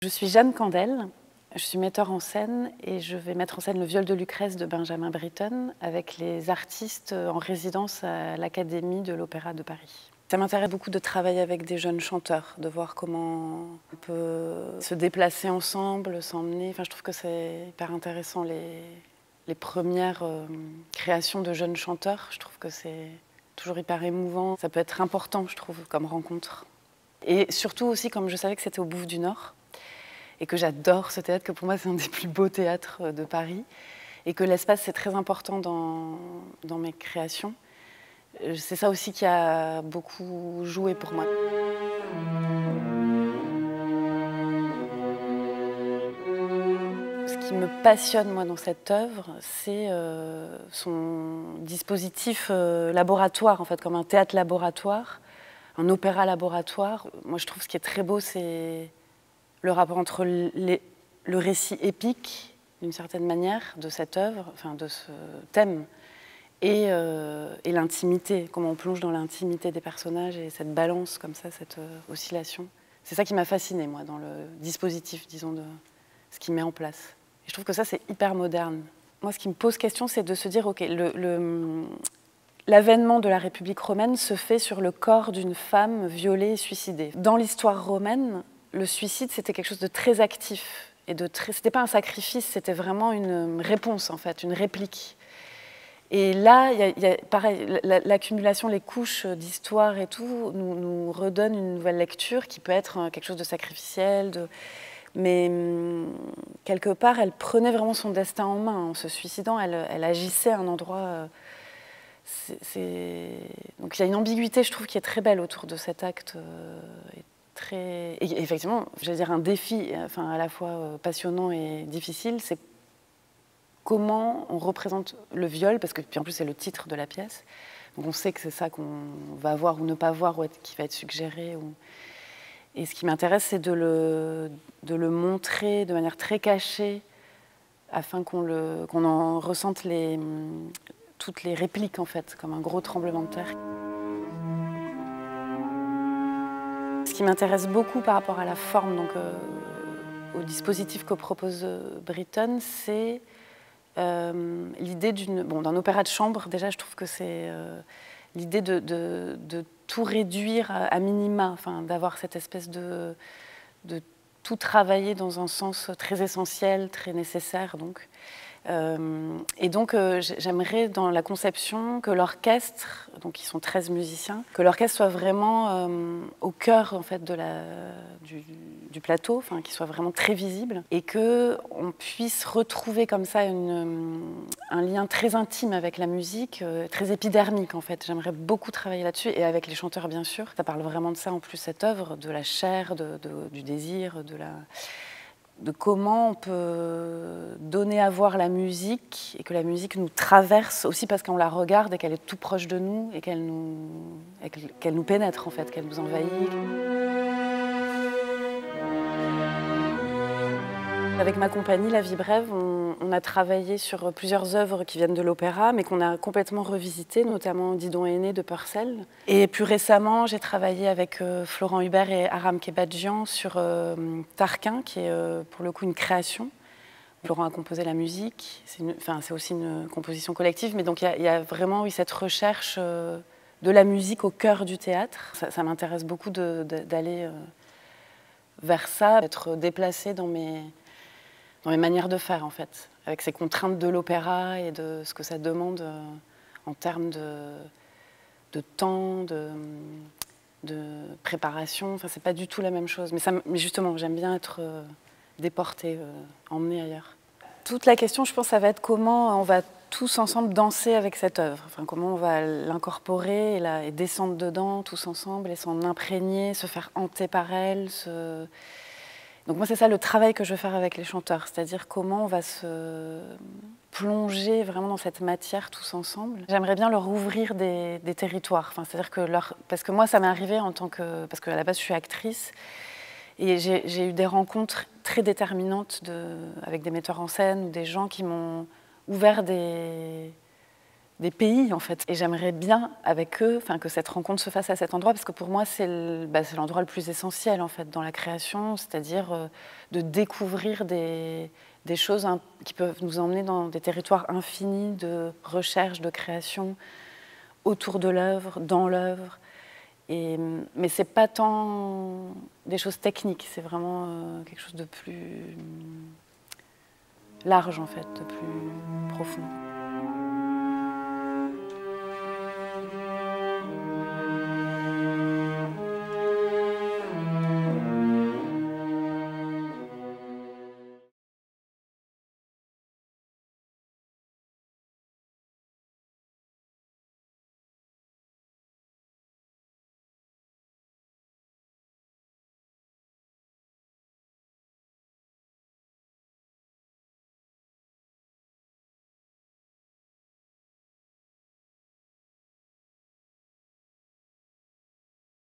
Je suis Jeanne Candel, je suis metteur en scène et je vais mettre en scène le Viol de Lucrèce de Benjamin Britten avec les artistes en résidence à l'Académie de l'Opéra de Paris. Ça m'intéresse beaucoup de travailler avec des jeunes chanteurs, de voir comment on peut se déplacer ensemble, s'emmener. Enfin, je trouve que c'est hyper intéressant les premières créations de jeunes chanteurs. Je trouve que c'est toujours hyper émouvant. Ça peut être important, je trouve, comme rencontre. Et surtout aussi, comme je savais que c'était au Bouffe du Nord, et que j'adore ce théâtre, que pour moi c'est un des plus beaux théâtres de Paris, et que l'espace c'est très important dans mes créations. C'est ça aussi qui a beaucoup joué pour moi. Ce qui me passionne moi dans cette œuvre, c'est son dispositif laboratoire, en fait, comme un théâtre laboratoire, un opéra laboratoire. Moi je trouve ce qui est très beau, c'est le rapport entre le récit épique, d'une certaine manière, de cette œuvre, enfin de ce thème, et l'intimité, comment on plonge dans l'intimité des personnages et cette balance comme ça, cette oscillation. C'est ça qui m'a fascinée, moi, dans le dispositif, disons, de ce qu'il met en place. Et je trouve que ça, c'est hyper moderne. Moi, ce qui me pose question, c'est de se dire, OK, l'avènement de la République romaine se fait sur le corps d'une femme violée et suicidée. Dans l'histoire romaine, le suicide, c'était quelque chose de très actif. Et c'était pas un sacrifice, c'était vraiment une réponse, en fait, une réplique. Et là, pareil, l'accumulation, les couches d'histoire et tout, nous redonne une nouvelle lecture qui peut être quelque chose de sacrificiel. Mais quelque part, elle prenait vraiment son destin en main. En se suicidant, elle agissait à un endroit... Donc il y a une ambiguïté, je trouve, qui est très belle autour de cet acte. Et effectivement, j'allais dire un défi, enfin, à la fois passionnant et difficile, c'est comment on représente le viol, parce que puis en plus c'est le titre de la pièce, donc on sait que c'est ça qu'on va voir ou ne pas voir, ou qui va être suggéré. Et ce qui m'intéresse, c'est de le montrer de manière très cachée, afin qu'on en ressente toutes les répliques, en fait, comme un gros tremblement de terre. Ce qui m'intéresse beaucoup par rapport à la forme, donc au dispositif que propose Britten, c'est l'idée d'un opéra de chambre. Déjà, je trouve que c'est l'idée de tout réduire à minima, enfin, d'avoir cette espèce de tout travailler dans un sens très essentiel, très nécessaire, donc. Et donc, j'aimerais dans la conception que l'orchestre, donc ils sont 13 musiciens, que l'orchestre soit vraiment au cœur en fait du plateau, enfin qu'il soit vraiment très visible, et que on puisse retrouver comme ça un lien très intime avec la musique, très épidermique en fait. J'aimerais beaucoup travailler là-dessus, et avec les chanteurs bien sûr. Ça parle vraiment de ça en plus, cette œuvre, de la chair, du désir, de comment on peut donner à voir la musique et que la musique nous traverse aussi parce qu'on la regarde et qu'elle est tout proche de nous et qu'elle nous pénètre en fait, qu'elle nous envahit. Avec ma compagnie, La Vie Brève, on a travaillé sur plusieurs œuvres qui viennent de l'opéra, mais qu'on a complètement revisitées, notamment Didon est né de Purcell. Et plus récemment, j'ai travaillé avec Florent Hubert et Aram Kebadjian sur Tarquin, qui est pour le coup une création. Florent a composé la musique, c'est aussi une composition collective, mais donc il y a vraiment eu cette recherche de la musique au cœur du théâtre. Ça m'intéresse beaucoup d'aller vers ça, d'être déplacée dans mes manières de faire, en fait, avec ces contraintes de l'opéra et de ce que ça demande en termes de temps, de préparation. Enfin, c'est pas du tout la même chose. Mais justement, j'aime bien être déportée, emmenée ailleurs. Toute la question, je pense, ça va être comment on va tous ensemble danser avec cette œuvre. Enfin, comment on va l'incorporer et descendre dedans tous ensemble et s'en imprégner, se faire hanter par elle. Donc moi, c'est ça le travail que je veux faire avec les chanteurs, c'est-à-dire comment on va se plonger vraiment dans cette matière tous ensemble. J'aimerais bien leur ouvrir des territoires, enfin, c'est-à-dire que parce que moi, ça m'est arrivé parce qu'à la base, je suis actrice, et j'ai eu des rencontres très déterminantes avec des metteurs en scène ou des gens qui m'ont ouvert des des pays en fait. Et j'aimerais bien avec eux, que cette rencontre se fasse à cet endroit, parce que pour moi c'est l'endroit le plus essentiel en fait dans la création, c'est-à-dire de découvrir des choses qui peuvent nous emmener dans des territoires infinis de recherche, de création autour de l'œuvre, dans l'œuvre. Mais c'est pas tant des choses techniques, c'est vraiment quelque chose de plus large en fait, de plus profond.